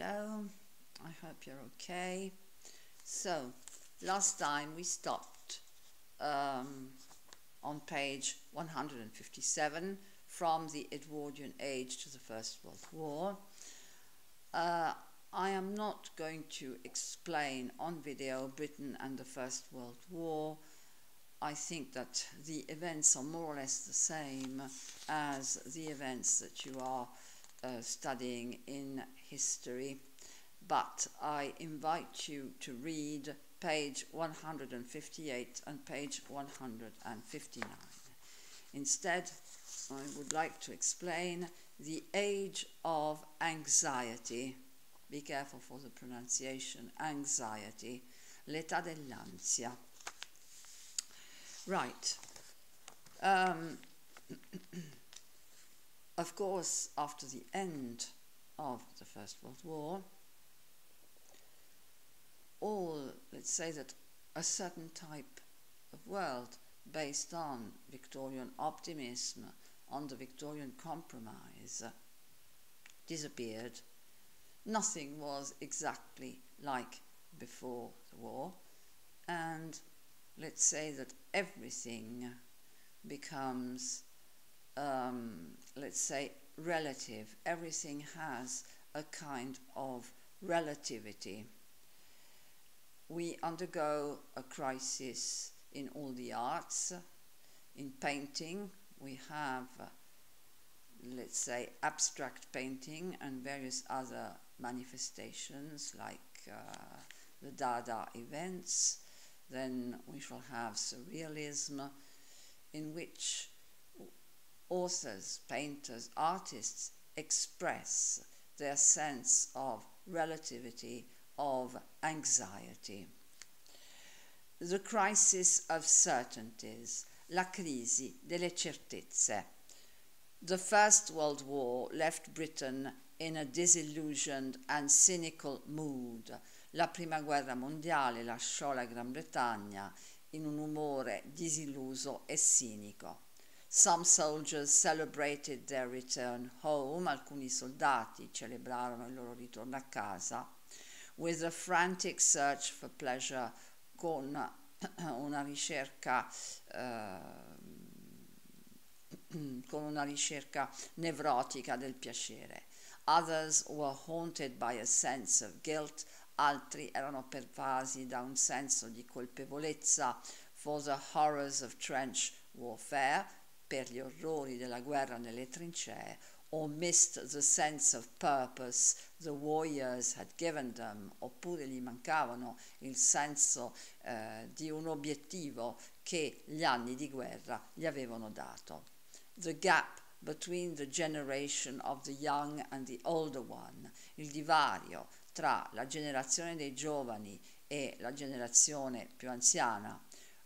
Hello, I hope you're okay. So, last time we stopped on page 157 from the Edwardian age to the First World War. I am not going to explain on video Britain and the First World War. I think that the events are more or less the same as the events that you are studying in history, but I invite you to read page 158 and page 159. Instead, I would like to explain the age of anxiety. Be careful for the pronunciation, anxiety, l'età dell'ansia. Right. Of course, after the end of the First World War, let's say that a certain type of world based on Victorian optimism, on the Victorian compromise, disappeared. Nothing was exactly like before the war, and let's say that everything becomes let's say relative. Everything has a kind of relativity. We undergo a crisis in all the arts. In painting we have let's say abstract painting and various other manifestations like the Dada events. Then we shall have surrealism, in which authors, painters, artists express their sense of relativity, of anxiety. The crisis of certainties, la crisi delle certezze. The First World War left Britain in a disillusioned and cynical mood. La Prima Guerra Mondiale lasciò la Gran Bretagna in un umore disilluso e cinico. Some soldiers celebrated their return home, alcuni soldati celebrarono il loro ritorno a casa, with a frantic search for pleasure, con una ricerca nevrotica del piacere. Others were haunted by a sense of guilt, altri erano pervasi da un senso di colpevolezza for the horrors of trench warfare, per gli orrori della guerra nelle trincee, or missed the sense of purpose the war years had given them, oppure gli mancavano il senso di un obiettivo che gli anni di guerra gli avevano dato. The gap between the generation of the young and the older one, il divario tra la generazione dei giovani e la generazione più anziana,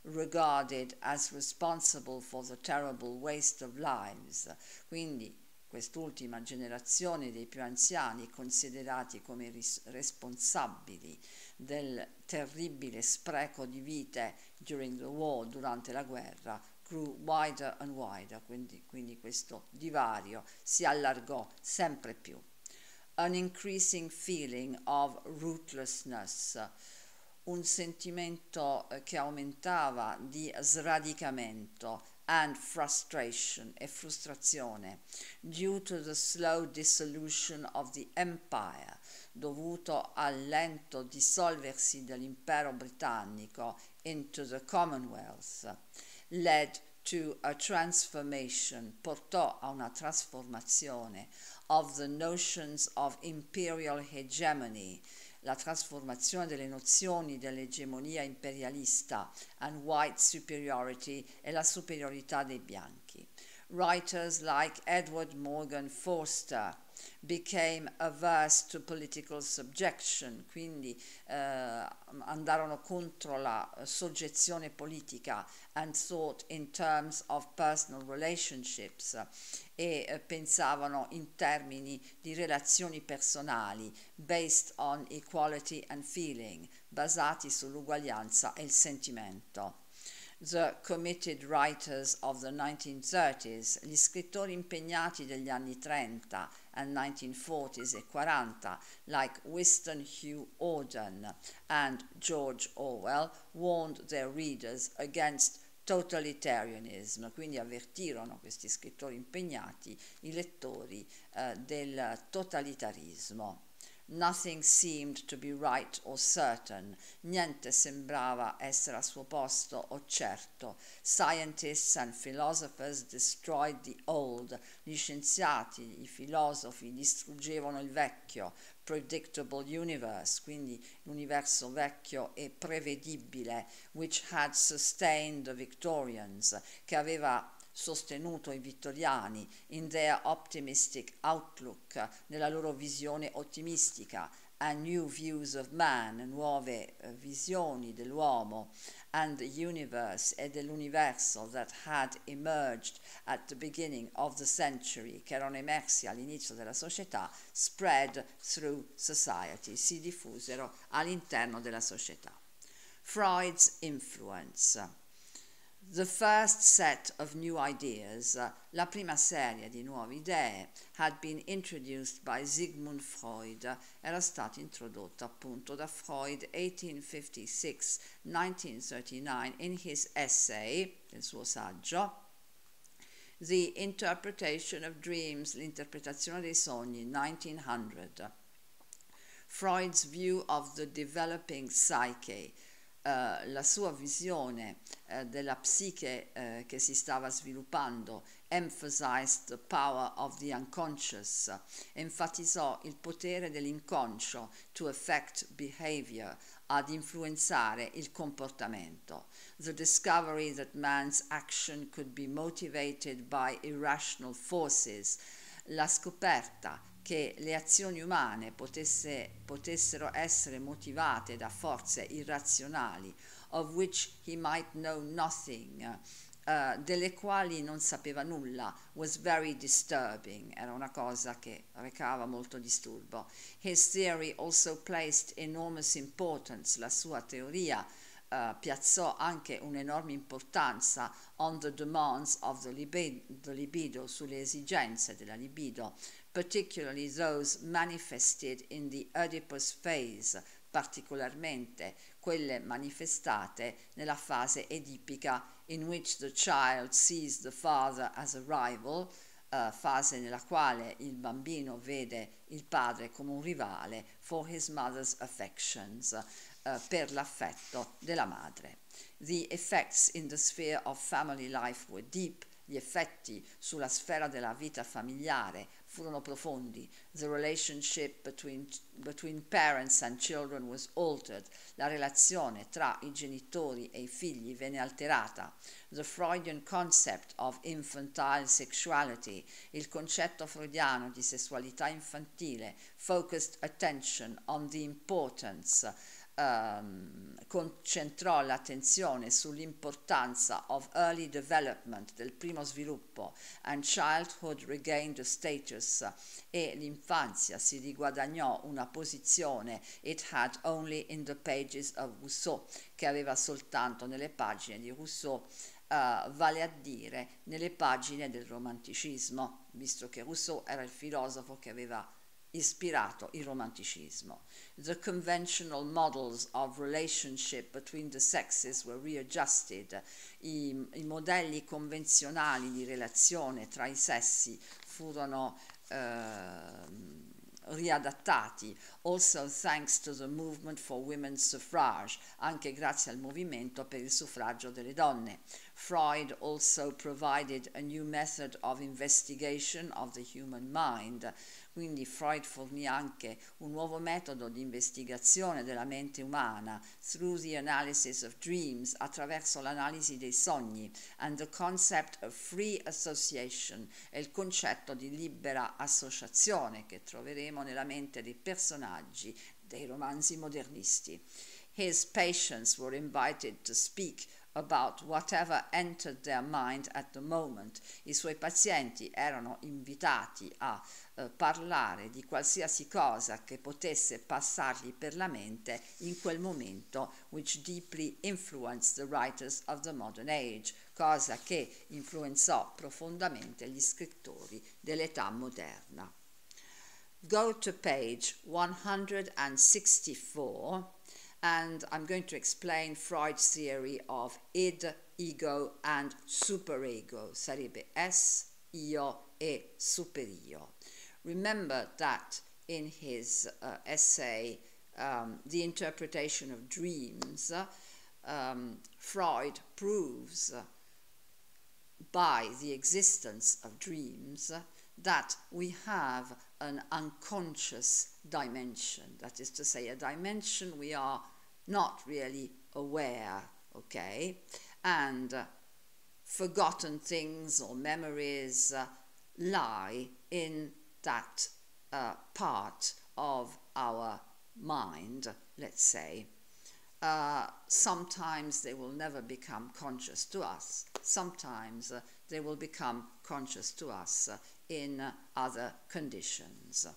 regarded as responsible for the terrible waste of lives, quindi quest'ultima generazione dei più anziani considerati come responsabili del terribile spreco di vite during the war, durante la guerra, grew wider and wider, quindi questo divario si allargò sempre più. An increasing feeling of rootlessness, un sentimento che aumentava di sradicamento, and frustration e frustrazione, due to the slow dissolution of the empire, dovuto al lento dissolversi dell'impero britannico into the Commonwealth, led to a transformation, portò a una trasformazione of the notions of imperial hegemony, la trasformazione delle nozioni dell'egemonia imperialista, and white superiority e la superiorità dei bianchi. Writers like Edward Morgan Forster became averse to political subjection, quindi andarono contro la soggezione politica, and thought in terms of personal relationships, e pensavano in termini di relazioni personali, based on equality and feeling, basati sull'uguaglianza e il sentimento. The committed writers of the 1930s, gli scrittori impegnati degli anni 30, and 1940s e 40, like Winston Hugh Auden and George Orwell, warned their readers against totalitarianism, quindi avvertirono questi scrittori impegnati, i lettori, del totalitarismo. Nothing seemed to be right or certain. Niente sembrava essere al suo posto o certo. Scientists and philosophers destroyed the old. Gli scienziati, i filosofi distruggevano il vecchio. Predictable universe, quindi l'universo vecchio e prevedibile, which had sustained the Victorians, che aveva sostenuto i vittoriani in their optimistic outlook, nella loro visione ottimistica, and new views of man, nuove visioni dell'uomo, and the universe e dell'universo that had emerged at the beginning of the century, che erano emersi all'inizio della società, spread through society, si diffusero all'interno della società. Freud's influence. The first set of new ideas, la prima serie di nuove idee, had been introduced by Sigmund Freud, era stata introdotta appunto da Freud 1856-1939 in his essay, nel suo saggio, The Interpretation of Dreams, l'interpretazione dei sogni, 1900. Freud's view of the developing psyche, la sua visione della psiche che si stava sviluppando, emphasized the power of the unconscious, enfatizzò il potere dell'inconscio to affect behavior, ad influenzare il comportamento. The discovery that man's action could be motivated by irrational forces, la scoperta che le azioni umane potessero essere motivate da forze irrazionali, of which he might know nothing, delle quali non sapeva nulla, was very disturbing, era una cosa che recava molto disturbo. His theory also placed enormous importance, la sua teoria piazzò anche un'enorme importanza on the demands of the libido, sulle esigenze della libido, particularly those manifested in the Oedipus phase, particolarmente quelle manifestate nella fase edipica in which the child sees the father as a rival, fase nella quale il bambino vede il padre come un rivale, for his mother's affections, per l'affetto della madre. The effects in the sphere of family life were deep, gli effetti sulla sfera della vita familiare furono profondi. The relationship between parents and children was altered. La relazione tra i genitori e i figli venne alterata. The Freudian concept of infantile sexuality, il concetto freudiano di sessualità infantile, focused attention on the importance, concentrò l'attenzione sull'importanza of early development, del primo sviluppo, and childhood regained a status, e l'infanzia si riguadagnò una posizione it had only in the pages of Rousseau, che aveva soltanto nelle pagine di Rousseau, vale a dire nelle pagine del romanticismo, visto che Rousseau era il filosofo che aveva ispirato il romanticismo. The conventional models of relationship between the sexes were readjusted. I modelli convenzionali di relazione tra i sessi furono riadattati, also thanks to the movement for women's suffrage, anche grazie al movimento per il suffragio delle donne. Freud also provided a new method of investigation of the human mind. Quindi Freud fornì anche un nuovo metodo di investigazione della mente umana, through the analysis of dreams, attraverso l'analisi dei sogni, and the concept of free association, e il concetto di libera associazione che troveremo nella mente dei personaggi dei romanzi modernisti. His patients were invited to speak about whatever entered their mind at the moment. I suoi pazienti erano invitati a parlare di qualsiasi cosa che potesse passargli per la mente in quel momento, which deeply influenced the writers of the modern age, cosa che influenzò profondamente gli scrittori dell'età moderna. go to page 164 and I'm going to explain Freud's theory of id, ego and superego. Sarebbe es, io e superio. Remember that in his essay, The Interpretation of Dreams, Freud proves by the existence of dreams that we have an unconscious dimension. That is to say, a dimension we are not really aware, okay? And forgotten things or memories lie in that part of our mind, let's say. Sometimes they will never become conscious to us. Sometimes they will become conscious to us in other conditions.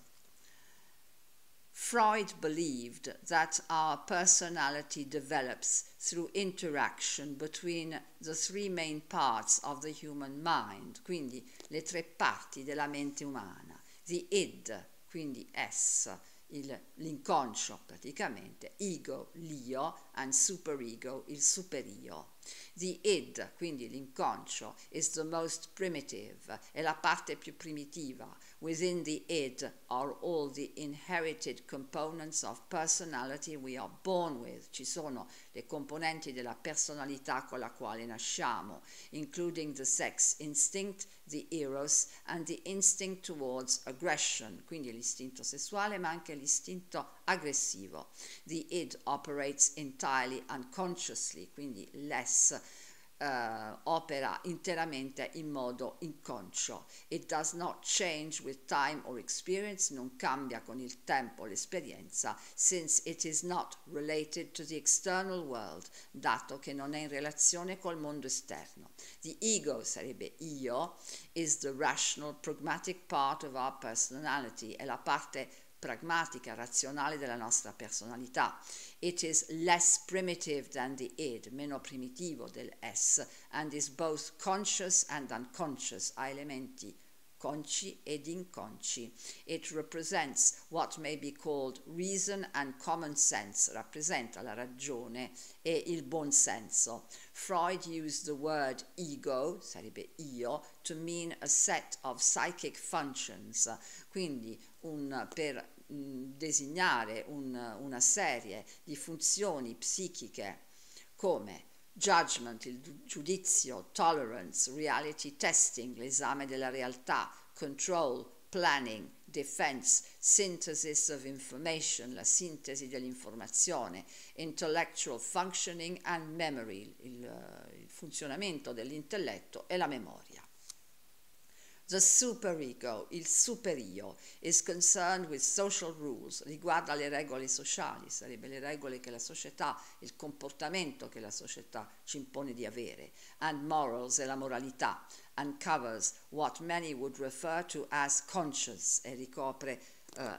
Freud believed that our personality develops through interaction between the three main parts of the human mind, quindi le tre parti della mente umana, the id, quindi es, l'inconscio praticamente, ego, l'io, and superego, il superio. The id, quindi l'inconscio, is the most primitive, è la parte più primitiva. Within the id are all the inherited components of personality we are born with. Ci sono le componenti della personalità con la quale nasciamo, including the sex instinct, the eros, and the instinct towards aggression, quindi l'istinto sessuale ma anche l'istinto aggressivo. The id operates entirely unconsciously, quindi l'es opera interamente in modo inconscio. It does not change with time or experience, non cambia con il tempo o l'esperienza, since it is not related to the external world, dato che non è in relazione col mondo esterno. The ego, sarebbe io, is the rational, pragmatic part of our personality, è la parte pragmatica, razionale della nostra personalità. It is less primitive than the id, meno primitivo del es, and is both conscious and unconscious, ha elementi consci ed inconsci. It represents what may be called reason and common sense, rappresenta la ragione e il buon senso. Freud used the word ego, sarebbe io, to mean a set of psychic functions, quindi per designare una serie di funzioni psichiche come judgment, il giudizio, tolerance, reality testing, l'esame della realtà, control, planning, defense, synthesis of information, la sintesi dell'informazione, intellectual functioning and memory, il funzionamento dell'intelletto e la memoria. The superego, il superio, is concerned with social rules, riguarda le regole sociali, sarebbe le regole che la società, il comportamento che la società ci impone di avere, and morals, e la moralità, and covers what many would refer to as conscience, e ricopre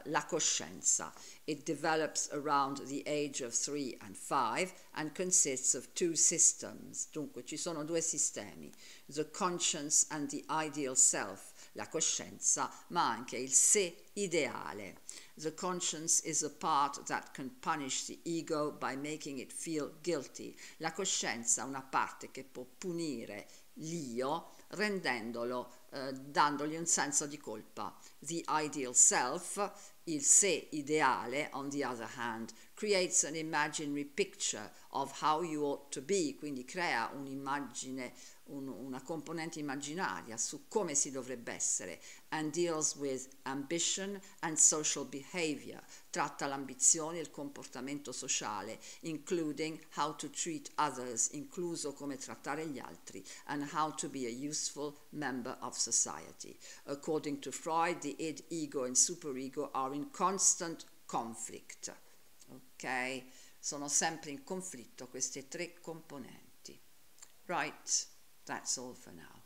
la coscienza. It develops around the age of 3 and 5 and consists of two systems. Dunque ci sono due sistemi, the conscience and the ideal self, la coscienza, ma anche il sé ideale. The conscience is a part that can punish the ego by making it feel guilty. La coscienza è una parte che può punire l'io rendendolo, dandogli un senso di colpa. The ideal self, il sé ideale, on the other hand, creates an imaginary picture of how you ought to be, quindi crea un'immagine, una componente immaginaria su come si dovrebbe essere, and deals with ambition and social behavior, tratta l'ambizione e il comportamento sociale, including how to treat others, incluso come trattare gli altri, and how to be a useful member of society. According to Freud, the id, ego and superego are in constant conflict. Ok? Sono sempre in conflitto queste tre componenti. Right, that's all for now.